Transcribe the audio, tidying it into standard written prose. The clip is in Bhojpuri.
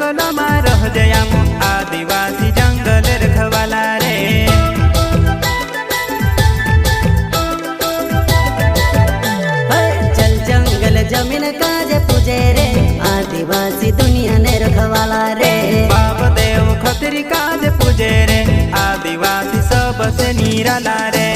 जंगलમાં રહજે આમ आदिवासी जंगल रखवाला रे। चल जंगल जमीन काजे पूजे रे आदिवासी दुनिया ने रखवाला रे। बाप देव खतरी काजे पूजे रे आदिवासी सबसे निराला रे।